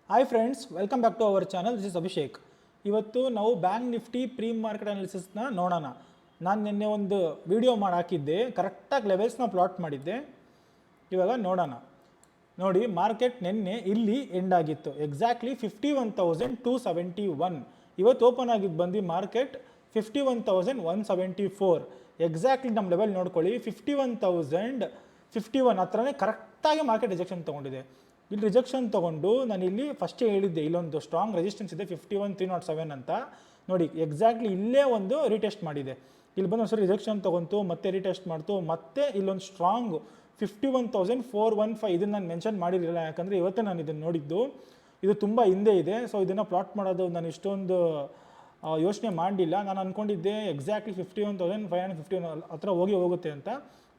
Hi friends, welcome back to our channel. This is Abhishek. ಇವತ್ತು ನಾವು Bank Nifty pre market ಅನಾಲಿಸಿಸ್ನ ನೋಡೋಣ. ನಾನು ನಿನ್ನೆ ಒಂದು ವಿಡಿಯೋ ಮಾಡಿ ಹಾಕಿದ್ದೆ, ಕರೆಕ್ಟಾಗಿ ಲೆವೆಲ್ಸ್ನ ಪ್ಲಾಟ್ ಮಾಡಿದ್ದೆ. ಇವಾಗ ನೋಡೋಣ. ನೋಡಿ, ಮಾರ್ಕೆಟ್ ನಿನ್ನೆ ಇಲ್ಲಿ ಎಂಡ್ ಆಗಿತ್ತು, ಎಕ್ಸಾಕ್ಟ್ಲಿ 51,271. ಇವತ್ತು ಓಪನ್ ಆಗಿದ್ದು ಬಂದು ಮಾರ್ಕೆಟ್ 51,174. ಎಕ್ಸಾಕ್ಟ್ಲಿ ನಮ್ಮ ಲೆವೆಲ್ ನೋಡ್ಕೊಳ್ಳಿ, 51,051 ಹತ್ರನೇ ಕರೆಕ್ಟಾಗಿ ಮಾರ್ಕೆಟ್ ರಿಜೆಕ್ಷನ್ ತೊಗೊಂಡಿದೆ. ಇಲ್ಲಿ ರಿಜೆಕ್ಷನ್ ತೊಗೊಂಡು ನಾನು ಇಲ್ಲಿ ಫಸ್ಟೇ ಹೇಳಿದ್ದೆ, ಇಲ್ಲೊಂದು ಸ್ಟ್ರಾಂಗ್ ರೆಸಿಸ್ಟೆನ್ಸ್ ಇದೆ 51,307 ಅಂತ. ನೋಡಿ, ಎಕ್ಸಾಕ್ಟ್ಲಿ ಇಲ್ಲೇ ಒಂದು ರೀಟೆಸ್ಟ್ ಮಾಡಿದೆ. ಇಲ್ಲಿ ಬಂದು ಒಂದ್ಸರಿ ರಿಜೆಕ್ಷನ್ ತೊಗೊಂತು, ಮತ್ತೆ ರೀಟೆಸ್ಟ್ ಮಾಡ್ತು, ಮತ್ತೆ ಇಲ್ಲೊಂದು ಸ್ಟ್ರಾಂಗ್ 51,415. ಇದನ್ನು ನಾನು ಮೆನ್ಷನ್ ಮಾಡಿರಲಿಲ್ಲ, ಯಾಕಂದರೆ ಇವತ್ತೇ ನಾನು ಇದನ್ನು ನೋಡಿದ್ದು. ಇದು ತುಂಬ ಹಿಂದೆ ಇದೆ, ಸೊ ಇದನ್ನು ಪ್ಲಾಟ್ ಮಾಡೋದು ನಾನು ಇಷ್ಟೊಂದು ಯೋಚನೆ ಮಾಡಲಿಲ್ಲ. ನಾನು ಅಂದ್ಕೊಂಡಿದ್ದೆ ಎಕ್ಸಾಕ್ಟ್ಲಿ 51,551 ಹತ್ರ ಹೋಗುತ್ತೆ ಅಂತ.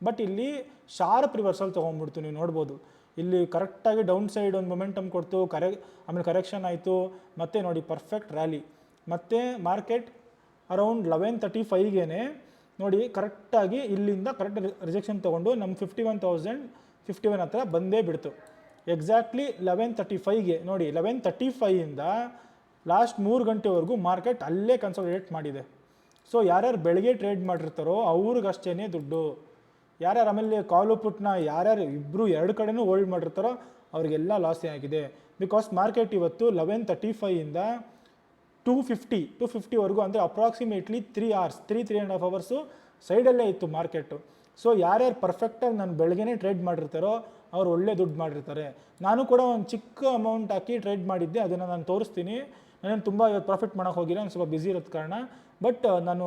ಬಟ್ ಇಲ್ಲಿ ಶಾರ್ಪ್ ರಿವರ್ಸಲ್ ತೊಗೊಂಡ್ಬಿಡ್ತು. ನೀವು ನೋಡ್ಬೋದು, ಇಲ್ಲಿ ಕರೆಕ್ಟಾಗಿ ಡೌನ್ ಸೈಡ್ ಒಂದು ಮೊಮೆಂಟಮ್ ಕೊಡ್ತು, ಆಮೇಲೆ ಕರೆಕ್ಷನ್ ಆಯಿತು, ಮತ್ತು ನೋಡಿ ಪರ್ಫೆಕ್ಟ್ ರ್ಯಾಲಿ. ಮತ್ತು ಮಾರ್ಕೆಟ್ ಅರೌಂಡ್ 11:35ಗೆ ನೋಡಿ ಕರೆಕ್ಟಾಗಿ ಇಲ್ಲಿಂದ ಕರೆಕ್ಟ್ ರಿಜೆಕ್ಷನ್ ತೊಗೊಂಡು ನಮ್ಮ 51,051 ಹತ್ರ ಬಂದೇ ಬಿಡ್ತು. ಎಕ್ಸಾಕ್ಟ್ಲಿ 11:35ಗೆ ನೋಡಿ, 11:35ಇಂದ ಲಾಸ್ಟ್ 3 ಗಂಟೆವರೆಗೂ ಮಾರ್ಕೆಟ್ ಅಲ್ಲೇ ಕನ್ಸಾಲಿಡೇಟ್ ಮಾಡಿದೆ. ಸೊ ಯಾರ್ಯಾರು ಬೆಳಗ್ಗೆ ಟ್ರೇಡ್ ಮಾಡಿರ್ತಾರೋ ಅವ್ರಿಗಷ್ಟೇ ದುಡ್ಡು. ಯಾರ್ಯಾರು ಆಮೇಲೆ ಕಾಲು ಪುಟ್ನ ಯಾರ್ಯಾರು ಇಬ್ಬರು ಎರಡು ಕಡೆನೂ ಹೋಲ್ಡ್ ಮಾಡಿರ್ತಾರೋ ಅವ್ರಿಗೆಲ್ಲ ಲಾಸೇ ಆಗಿದೆ. ಬಿಕಾಸ್ ಮಾರ್ಕೆಟ್ ಇವತ್ತು 11:35ಇಂದ 250ವರೆಗೂ, ಅಂದರೆ ಅಪ್ರಾಕ್ಸಿಮೇಟ್ಲಿ 3.5 ಅವರ್ಸು ಸೈಡಲ್ಲೇ ಇತ್ತು ಮಾರ್ಕೆಟು. ಸೊ ಯಾರ್ಯಾರು ಪರ್ಫೆಕ್ಟಾಗಿ ನಾನು ಬೆಳಗ್ಗೆನೇ ಟ್ರೇಡ್ ಮಾಡಿರ್ತಾರೋ ಅವ್ರು ಒಳ್ಳೆ ದುಡ್ಡು ಮಾಡಿರ್ತಾರೆ. ನಾನು ಕೂಡ ಒಂದು ಚಿಕ್ಕ ಅಮೌಂಟ್ ಹಾಕಿ ಟ್ರೇಡ್ ಮಾಡಿದ್ದೆ, ಅದನ್ನು ನಾನು ತೋರಿಸ್ತೀನಿ. ನಾನೇನು ತುಂಬ ಇವತ್ತು ಪ್ರಾಫಿಟ್ ಮಾಡೋಕ್ಕೆ ಹೋಗಿಲ್ಲ, ನಾನು ಸ್ವಲ್ಪ ಬ್ಯುಸಿ ಇರೋದು ಕಾರಣ. ಬಟ್ ನಾನು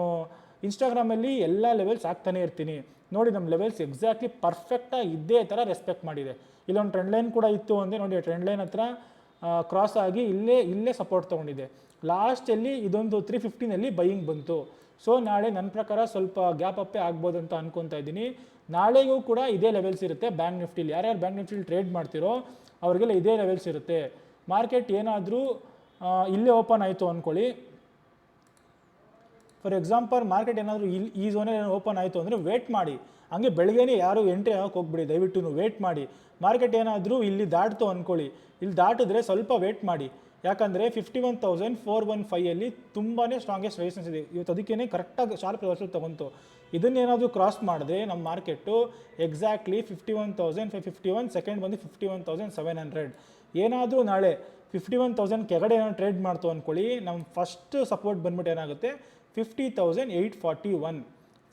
ಇನ್ಸ್ಟಾಗ್ರಾಮಲ್ಲಿ ಎಲ್ಲ ಲೆವೆಲ್ಸ್ ಹಾಕ್ತಾನೆ ಇರ್ತೀನಿ. ನೋಡಿ, ನಮ್ಮ ಲೆವೆಲ್ಸ್ ಎಕ್ಸಾಕ್ಟ್ಲಿ ಪರ್ಫೆಕ್ಟಾಗಿ ಇದ್ದೇ ಥರ ರೆಸ್ಪೆಕ್ಟ್ ಮಾಡಿದೆ. ಇಲ್ಲೊಂದು ಟ್ರೆಂಡ್ ಲೈನ್ ಕೂಡ ಇತ್ತು ಅಂದರೆ ನೋಡಿ, ಟ್ರೆಂಡ್ ಲೈನ್ ಹತ್ರ ಕ್ರಾಸ್ ಆಗಿ ಇಲ್ಲೇ ಸಪೋರ್ಟ್ ತೊಗೊಂಡಿದೆ. ಲಾಸ್ಟಲ್ಲಿ ಇದೊಂದು 350ನಲ್ಲಿ ಬೈಯಿಂಗ್ ಬಂತು. ಸೊ ನಾಳೆ ನನ್ನ ಪ್ರಕಾರ ಸ್ವಲ್ಪ ಗ್ಯಾಪ್ ಅಪ್ಪೇ ಆಗ್ಬೋದು ಅಂತ ಅನ್ಕೊತಾ ಇದ್ದೀನಿ. ನಾಳೆಗೂ ಕೂಡ ಇದೇ ಲೆವೆಲ್ಸ್ ಇರುತ್ತೆ ಬ್ಯಾಂಕ್ ನಿಫ್ಟಿಲಿ. ಯಾರ್ಯಾರು ಬ್ಯಾಂಕ್ ನಿಫ್ಟಿಲಿ ಟ್ರೇಡ್ ಮಾಡ್ತಿರೋ ಅವ್ರಿಗೆಲ್ಲ ಇದೇ ಲೆವೆಲ್ಸ್ ಇರುತ್ತೆ. ಮಾರ್ಕೆಟ್ ಏನಾದರೂ ಇಲ್ಲೇ ಓಪನ್ ಆಯಿತು ಅಂದ್ಕೊಳ್ಳಿ, ಫಾರ್ ಎಕ್ಸಾಂಪಲ್ ಮಾರ್ಕೆಟ್ ಏನಾದರೂ ಈ ಝೋನಲ್ಲಿ ಓಪನ್ ಆಯಿತು ಅಂದರೆ ವೇಟ್ ಮಾಡಿ. ಹಂಗೆ ಬೆಳಗ್ಗೆನೇ ಯಾರು ಎಂಟ್ರಿ ಆಗೋಕ್ಕೆ ಹೋಗ್ಬಿಡಿ, ದಯವಿಟ್ಟು ವೇಟ್ ಮಾಡಿ. ಮಾರ್ಕೆಟ್ ಏನಾದರೂ ಇಲ್ಲಿ ದಾಟ್ತು ಅಂದ್ಕೊಳ್ಳಿ, ಇಲ್ಲಿ ದಾಟಿದ್ರೆ ಸ್ವಲ್ಪ ವೇಟ್ ಮಾಡಿ. ಯಾಕಂದರೆ 51,415ಅಲ್ಲಿ ತುಂಬಾ ಸ್ಟ್ರಾಂಗೆಸ್ಟ್ ರೆಸಿಸ್ಟೆನ್ಸ್ ಇದೆ ಇವತ್ತು. ಅದಕ್ಕೇ ಕರೆಕ್ಟಾಗಿ ಶಾರ್ಪ್ ರಿವರ್ಸಲ್ ತೊಗೊಂತು. ಇದನ್ನೇನಾದರೂ ಕ್ರಾಸ್ ಮಾಡಿದ್ರೆ ನಮ್ಮ ಮಾರ್ಕೆಟು ಎಕ್ಸಾಕ್ಟ್ಲಿ 51,551, ಸೆಕೆಂಡ್ ಬಂದು 51,700. ಏನಾದರೂ ನಾಳೆ 51,000 ಕೆಳಗಡೆ ಏನಾದ್ರು ಟ್ರೇಡ್ ಮಾಡ್ತು ಅಂದ್ಕೊಳ್ಳಿ, ನಮ್ಮ ಫಸ್ಟ್ ಸಪೋರ್ಟ್ ಬಂದ್ಬಿಟ್ಟು ಏನಾಗುತ್ತೆ 50,841.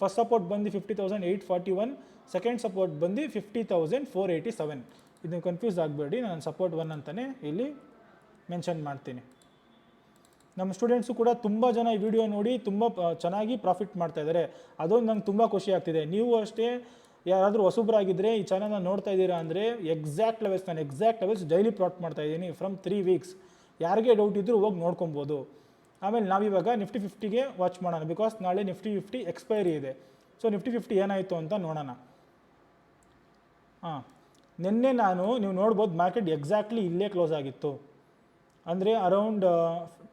ಫಸ್ಟ್ ಸಪೋರ್ಟ್ ಬಂದು 50,841, ಸೆಕೆಂಡ್ ಸಪೋರ್ಟ್ ಬಂದು 50,487. ಇದನ್ನು ಕನ್ಫ್ಯೂಸ್ ಆಗಬೇಡಿ, ನಾನು ಸಪೋರ್ಟ್ 1 ಅಂತಲೇ ಇಲ್ಲಿ ಮೆನ್ಷನ್ ಮಾಡ್ತೀನಿ. ನಮ್ಮ ಸ್ಟೂಡೆಂಟ್ಸು ಕೂಡ ತುಂಬ ಜನ ಈ ವಿಡಿಯೋ ನೋಡಿ ತುಂಬ ಚೆನ್ನಾಗಿ ಪ್ರಾಫಿಟ್ ಮಾಡ್ತಾ ಇದ್ದಾರೆ. ಅದೊಂದು ನಂಗೆ ತುಂಬ ಖುಷಿ ಆಗ್ತಿದೆ. ನೀವು ಅಷ್ಟೇ ಯಾರಾದರೂ ಹೊಸಬ್ರಾಗಿದ್ದರೆ ಈ ಚಾನಲ್ನ ನೋಡ್ತಾ ಇದ್ದೀರಾ ಅಂದರೆ ಎಕ್ಸಾಕ್ಟ್ ಲೆವೆಲ್ಸ್ ಡೈಲಿ ಪ್ಲಾಟ್ ಮಾಡ್ತಾ ಇದ್ದೀನಿ ಫ್ರಮ್ 3 ವೀಕ್ಸ್. ಯಾರಿಗೆ ಡೌಟ್ ಇದ್ದರೂ ಹೋಗಿ ನೋಡ್ಕೊಬೋದು. ಆಮೇಲೆ ನಾವಿವಾಗ ನಿಫ್ಟಿ 50ಗೆ ವಾಚ್ ಮಾಡೋಣ, ಬಿಕಾಸ್ ನಾಳೆ ನಿಫ್ಟಿ 50 ಎಕ್ಸ್ಪೈರಿ ಇದೆ. ಸೊ ನಿಫ್ಟಿ 50 ಏನಾಯಿತು ಅಂತ ನೋಡೋಣ. ನಿನ್ನೆ ನೀವು ನೋಡ್ಬೋದು ಮಾರ್ಕೆಟ್ ಎಕ್ಸಾಕ್ಟ್ಲಿ ಇಲ್ಲೇ ಕ್ಲೋಸ್ ಆಗಿತ್ತು, ಅಂದರೆ ಅರೌಂಡ್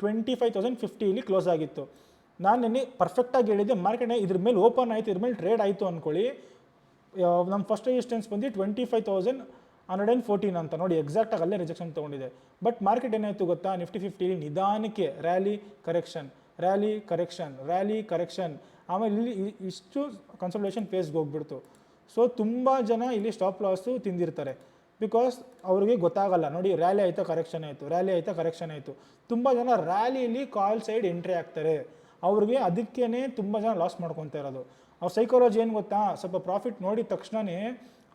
25,050 ಇಲ್ಲಿ ಕ್ಲೋಸ್ ಆಗಿತ್ತು. ನಾನು ನಿನ್ನೆ ಪರ್ಫೆಕ್ಟಾಗಿ ಹೇಳಿದ್ದೆ, ಮಾರ್ಕೆಟ್ ಇದ್ರ ಮೇಲೆ ಓಪನ್ ಆಯಿತು, ಇದ್ರ ಮೇಲೆ ಟ್ರೇಡ್ ಆಯಿತು ಅಂದ್ಕೊಳ್ಳಿ. ನಮ್ಮ ಫಸ್ಟ್ ರೆಸಿಸ್ಟೆನ್ಸ್ ಬಂದು 25,114 ಅಂತ. ನೋಡಿ, ಎಕ್ಸಾಕ್ಟಾಗಿ ಅಲ್ಲೇ ರಿಜೆಕ್ಷನ್ ತೊಗೊಂಡಿದೆ. ಬಟ್ ಮಾರ್ಕೆಟ್ ಏನಾಯಿತು ಗೊತ್ತಾ, ನಿಫ್ಟಿ 50 ನಿಧಾನಕ್ಕೆ ರ್ಯಾಲಿ ಕರೆಕ್ಷನ್, ಆಮೇಲೆ ಇಲ್ಲಿ ಇಷ್ಟು ಕನ್ಸಲ್ಟೇಷನ್ ಫೇಸ್ಗೆ ಹೋಗ್ಬಿಡ್ತು. ಸೊ ತುಂಬ ಜನ ಇಲ್ಲಿ ಸ್ಟಾಪ್ ಲಾಸು ತಿಂದಿರ್ತಾರೆ, ಬಿಕಾಸ್ ಅವ್ರಿಗೆ ಗೊತ್ತಾಗಲ್ಲ. ನೋಡಿ, ರ್ಯಾಲಿ ಆಯಿತಾ ಕರೆಕ್ಷನ್ ಆಯಿತು. ತುಂಬ ಜನ ರ್ಯಾಲಿಯಲ್ಲಿ ಕಾಲ್ ಸೈಡ್ ಎಂಟ್ರಿ ಆಗ್ತಾರೆ, ಅವ್ರಿಗೆ ಅದಕ್ಕೇ ತುಂಬ ಜನ ಲಾಸ್ ಮಾಡ್ಕೊತಾ ಇರೋದು. ಅವ್ರ ಸೈಕಾಲಜಿ ಏನು ಗೊತ್ತಾ, ಸ್ವಲ್ಪ ಪ್ರಾಫಿಟ್ ನೋಡಿದ ತಕ್ಷಣವೇ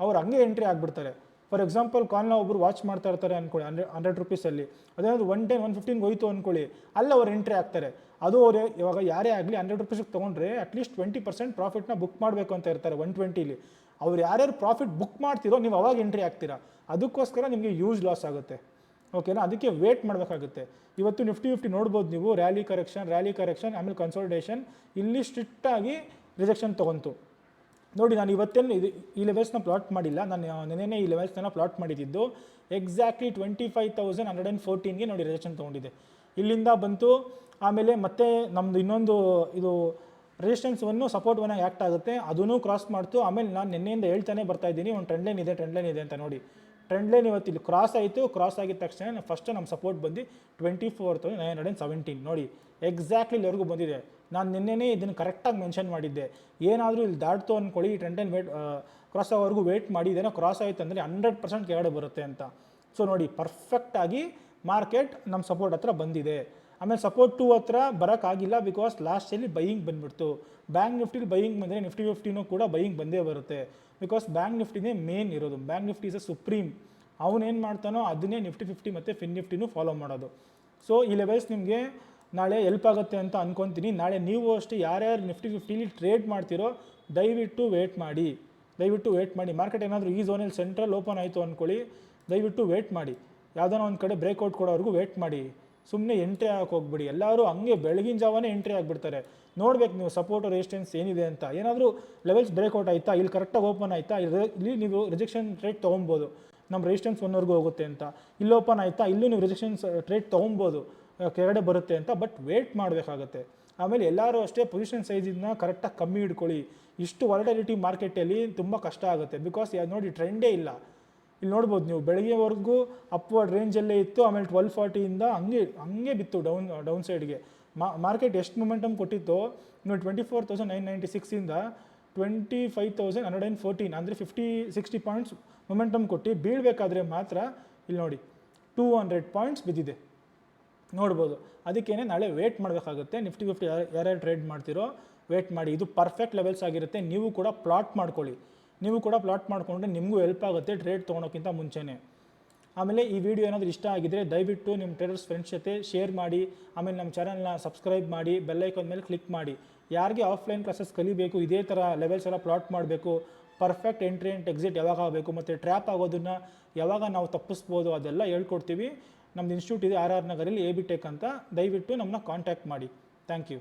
ಅವ್ರು ಹಂಗೆ ಎಂಟ್ರಿ ಆಗಿಬಿಡ್ತಾರೆ. ಫಾರ್ ಎಕ್ಸಾಂಪಲ್ ಕಾಲ್ನ ಒಬ್ಬರು ವಾಚ್ ಮಾಡ್ತಾ ಇರ್ತಾರೆ ಅಂದ್ಕೊಳ್ಳಿ, 100 ರೂಪೀಸಲ್ಲಿ ಅದೇನಾದ್ರು 110, 115 ಹೋಯ್ತು ಅಂದ್ಕೊಳ್ಳಿ, ಅಲ್ಲಿ ಅವ್ರು ಎಂಟ್ರಿ ಆಗ್ತಾರೆ. ಅದು ಅವ್ರು ಇವಾಗ ಯಾರೇ ಆಗಲಿ 100 ರೂಪೀಸಿಗೆ ತೊಗೊಂಡ್ರೆ ಅಟ್ಲೀಸ್ಟ್ 20% ಪ್ರಾಫಿಟ್ನ ಬುಕ್ ಮಾಡಬೇಕು ಅಂತ ಇರ್ತಾರೆ 120ಲಿ. ಅವ್ರು ಯಾರ್ಯಾರು ಪ್ರಾಫಿಟ್ ಬುಕ್ ಮಾಡ್ತಿರೋ ನೀವು ಅವಾಗ ಎಂಟ್ರಿ ಆಗ್ತೀರಾ, ಅದಕ್ಕೋಸ್ಕರ ನಿಮಗೆ ಯೂಸ್ ಲಾಸ್ ಆಗುತ್ತೆ. ಓಕೆನಾ, ಅದಕ್ಕೆ ವೇಟ್ ಮಾಡಬೇಕಾಗುತ್ತೆ. ಇವತ್ತು ನಿಫ್ಟಿ 50 ನೋಡ್ಬೋದು ನೀವು, ರ್ಯಾಲಿ ಕರೆಕ್ಷನ್ ಆಮೇಲೆ ಕನ್ಸಾಲಿಡೇಷನ್, ಇಲ್ಲಿ ಸ್ಟ್ರಿಕ್ಟಾಗಿ ರಿಜೆಕ್ಷನ್ ತೊಗೊಂತು. ನೋಡಿ, ನಾನು ಇವತ್ತೇನು ಈ ಲೆವೆಲ್ಸ್ನ ಪ್ಲಾಟ್ ಮಾಡಿಲ್ಲ, ನಾನು ನೆನ್ನೆ ಈ ಲೆವೆಲ್ಸ್ನ ಪ್ಲಾಟ್ ಮಾಡಿದ್ದು. ಎಕ್ಸಾಕ್ಟ್ಲಿ 25,114ಗೆ ನೋಡಿ ರಿಜೆಕ್ಷನ್ ತೊಗೊಂಡಿದೆ. ಇಲ್ಲಿಂದ ಬಂತು, ಆಮೇಲೆ ಮತ್ತೆ ನಮ್ಮದು ಇನ್ನೊಂದು ಇದು ರೆಸಿಸ್ಟೆನ್ಸ್ 1 ಸಪೋರ್ಟ್ 1 ಆ್ಯಕ್ಟ್ ಆಗುತ್ತೆ, ಅದನ್ನು ಕ್ರಾಸ್ ಮಾಡ್ತು. ಆಮೇಲೆ ನಾನು ನಿನ್ನೆಯಿಂದ ಹೇಳ್ತಾನೆ ಬರ್ತಾ ಇದ್ದೀನಿ, ಒಂದು ಟ್ರೆಂಡ್ ಲೈನ್ ಇದೆ ಅಂತ. ನೋಡಿ, ಟ್ರೆಂಡ್ ಲೈನ್ ಇವತ್ತು ಇಲ್ಲಿ ಕ್ರಾಸ್ ಆಯಿತು, ಕ್ರಾಸ್ ಆಗಿದ ತಕ್ಷಣ ಫಸ್ಟ್ ನಮ್ಮ ಸಪೋರ್ಟ್ ಬಂದು 24,917 ನೋಡಿ ಎಕ್ಸಾಕ್ಟ್ಲಿ ಇಲ್ಲಿವರೆಗೂ ಬಂದಿದೆ. ನಾನು ನಿನ್ನೆನೇ ಇದನ್ನು ಕರೆಕ್ಟಾಗಿ ಮೆನ್ಷನ್ ಮಾಡಿದ್ದೆ, ಏನಾದರೂ ಇಲ್ಲಿ ದಾಟ್ತು ಅಂದ್ಕೊಳ್ಳಿ, ಈ ಟ್ರೆಂಡ್ ಲೈನ್ ಕ್ರಾಸ್ ಆಗೋವರೆಗೂ ವೇಟ್ ಮಾಡಿ, ಇದೇನೋ ಕ್ರಾಸ್ ಆಯಿತು ಅಂದರೆ 100% ಕೆಳಗಡೆ ಬರುತ್ತೆ ಅಂತ. ಸೊ ನೋಡಿ ಪರ್ಫೆಕ್ಟಾಗಿ ಮಾರ್ಕೆಟ್ ನಮ್ಮ ಸಪೋರ್ಟ್ ಹತ್ರ ಬಂದಿದೆ. ಆಮೇಲೆ ಸಪೋರ್ಟ್ 2 ಹತ್ರ ಬರೋಕ್ಕಾಗಿಲ್ಲ, ಬಿಕಾಸ್ ಲಾಸ್ಟಲ್ಲಿ ಬೈಯಿಂಗ್ ಬಂದುಬಿಡ್ತು. ಬ್ಯಾಂಕ್ ನಿಫ್ಟಿಲಿ ಬೈಯಿಂಗ್ ಬಂದರೆ ನಿಫ್ಟಿ 50 ಕೂಡ ಬೈಯಿಂಗ್ ಬಂದೇ ಬರುತ್ತೆ, ಬಿಕಾಸ್ ಬ್ಯಾಂಕ್ ನಿಫ್ಟಿನೇ ಮೇನ್ ಇರೋದು. Bank Nifty is a supreme, ಅವನೇನು ಮಾಡ್ತಾನೋ ಅದನ್ನೇ ನಿಫ್ಟಿ 50 ಮತ್ತು ಫಿನ್ ನಿಫ್ಟಿನೂ ಫಾಲೋ ಮಾಡೋದು. ಸೊ ಈ ಲೆವೆಲ್ಸ್ ನಿಮಗೆ ನಾಳೆ ಹೆಲ್ಪ್ ಆಗುತ್ತೆ ಅಂತ ಅನ್ಕೊತೀನಿ. ನಾಳೆ ನೀವು ಅಷ್ಟೇ ಯಾರ್ಯಾರು ನಿಫ್ಟಿ 50ಲಿ ಟ್ರೇಡ್ ಮಾಡ್ತಿರೋ ದಯವಿಟ್ಟು ವೇಟ್ ಮಾಡಿ, ಮಾರ್ಕೆಟ್ ಏನಾದರೂ ಈ ಝೋನಲ್ಲಿ ಸೆಂಟ್ರಲ್ ಓಪನ್ ಆಯಿತು ಅಂದ್ಕೊಳ್ಳಿ, ದಯವಿಟ್ಟು ವೇಟ್ ಮಾಡಿ, ಯಾವುದಾನ ಒಂದು ಕಡೆ ಬ್ರೇಕ್ಔಟ್ ಕೊಡೋವರೆಗೂ ವೇಟ್ ಮಾಡಿ, ಸುಮ್ಮನೆ ಎಂಟ್ರಿ ಆಗಕ್ಕೆ ಹೋಗ್ಬಿಡಿ. ಎಲ್ಲರೂ ಹಂಗೆ ಬೆಳಗಿನ ಜಾವನೇ ಎಂಟ್ರಿ ಆಗಿಬಿಡ್ತಾರೆ. ನೋಡ್ಬೇಕು ನೀವು ಸಪೋರ್ಟ್ ರೆಸಿಸ್ಟೆನ್ಸ್ ಏನಿದೆ ಅಂತ. ಏನಾದರೂ ಲೆವೆಲ್ಸ್ ಬ್ರೇಕ್ಔಟ್ ಆಯಿತಾ, ಇಲ್ಲಿ ಕರೆಕ್ಟಾಗಿ ಓಪನ್ ಆಯಿತಾ, ಇಲ್ಲಿ ನೀವು ರಿಜೆಕ್ಷನ್ ಟ್ರೇಡ್ ತೊಗೊಬೋದು, ನಮ್ಮ ರೆಸಿಸ್ಟೆನ್ಸ್ 1ವರೆಗೂ ಹೋಗುತ್ತೆ ಅಂತ. ಇಲ್ಲಿ ಓಪನ್ ಆಯಿತಾ, ಇಲ್ಲೂ ನೀವು ರಿಜೆಕ್ಷನ್ಸ್ ಟ್ರೇಡ್ ತೊಗೊಬೋದು, ಕೆಳಗಡೆ ಬರುತ್ತೆ ಅಂತ. ಬಟ್ ವೇಟ್ ಮಾಡಬೇಕಾಗತ್ತೆ. ಆಮೇಲೆ ಎಲ್ಲರೂ ಅಷ್ಟೇ ಪೊಸಿಷನ್ ಸೈಜಿಂದ ಕರೆಕ್ಟಾಗಿ ಕಮ್ಮಿ ಇಟ್ಕೊಳ್ಳಿ. ಇಷ್ಟು ವಾಲಟಿಲಿಟಿ ಮಾರ್ಕೆಟಲ್ಲಿ ತುಂಬ ಕಷ್ಟ ಆಗುತ್ತೆ, ಬಿಕಾಸ್ ನೋಡಿ ಟ್ರೆಂಡೇ ಇಲ್ಲ. ಇಲ್ಲಿ ನೋಡ್ಬೋದು ನೀವು ಬೆಳಗ್ಗೆವರೆಗೂ ಅಪ್ವರ್ಡ್ ರೇಂಜಲ್ಲೇ ಇತ್ತು, ಆಮೇಲೆ 1240ಇಂದ ಹಂಗೆ ಬಿತ್ತು ಡೌನ್ ಸೈಡ್ಗೆ. ಮಾರ್ಕೆಟ್ ಎಷ್ಟು ಮೊಮೆಂಟಮ್ ಕೊಟ್ಟಿತ್ತು ನೋಡಿ, 24,996ಇಂದ 25,114 ಅಂದರೆ 50-60 ಪಾಯಿಂಟ್ಸ್ ಮೊಮೆಂಟಮ್ ಕೊಟ್ಟು ಬೀಳಬೇಕಾದ್ರೆ ಮಾತ್ರ ಇಲ್ಲಿ ನೋಡಿ 200 ಪಾಯಿಂಟ್ಸ್ ಬಿದ್ದಿದೆ, ನೋಡ್ಬೋದು. ಅದಕ್ಕೇನೆ ನಾಳೆ ವೇಟ್ ಮಾಡಬೇಕಾಗುತ್ತೆ. ನಿಫ್ಟಿ 50 ಯಾರ್ಯಾರು ಟ್ರೇಡ್ ಮಾಡ್ತಿರೋ ವೇಟ್ ಮಾಡಿ, ಇದು ಪರ್ಫೆಕ್ಟ್ ಲೆವೆಲ್ಸ್ ಆಗಿರುತ್ತೆ. ನೀವು ಕೂಡ ಪ್ಲಾಟ್ ಮಾಡ್ಕೊಳ್ಳಿ, ಮಾಡಿಕೊಂಡ್ರೆ ನಿಮಗೂ ಹೆಲ್ಪ್ ಆಗುತ್ತೆ ಟ್ರೇಡ್ ತೊಗೊಳೋಕ್ಕಿಂತ ಮುಂಚೆನೇ. ಆಮೇಲೆ ಈ ವಿಡಿಯೋ ಏನಾದರೂ ಇಷ್ಟ ಆಗಿದ್ದರೆ ದಯವಿಟ್ಟು ನಿಮ್ಮ ಟ್ರೇಡರ್ಸ್ ಫ್ರೆಂಡ್ಸ್ ಜೊತೆ ಶೇರ್ ಮಾಡಿ. ಆಮೇಲೆ ನಮ್ಮ ಚಾನಲ್ನ ಸಬ್ಸ್ಕ್ರೈಬ್ ಮಾಡಿ, ಬೆಲ್ ಐಕಾನ್ ಮೇಲೆ ಕ್ಲಿಕ್ ಮಾಡಿ. ಯಾರಿಗೆ ಆಫ್ಲೈನ್ ಕ್ಲಾಸಸ್ ಕಲಿಬೇಕು, ಇದೇ ಥರ ಲೆವೆಲ್ಸ್ ಎಲ್ಲ ಪ್ಲಾಟ್ ಮಾಡಬೇಕು, ಪರ್ಫೆಕ್ಟ್ ಎಂಟ್ರಿ ಆ್ಯಂಡ್ ಎಕ್ಸಿಟ್ ಯಾವಾಗ ಆಗಬೇಕು ಮತ್ತು ಟ್ರ್ಯಾಪ್ ಆಗೋದನ್ನು ಯಾವಾಗ ನಾವು ತಪ್ಪಿಸ್ಬೋದು, ಅದೆಲ್ಲ ಹೇಳ್ಕೊಡ್ತೀವಿ. ನಮ್ಮದು ಇನ್ಸ್ಟಿಟ್ಯೂಟ್ ಇದೆ RR ನಗರಲ್ಲಿ AB Tech ಅಂತ. ದಯವಿಟ್ಟು ನಮ್ಮನ್ನ ಕಾಂಟ್ಯಾಕ್ಟ್ ಮಾಡಿ. Thank you.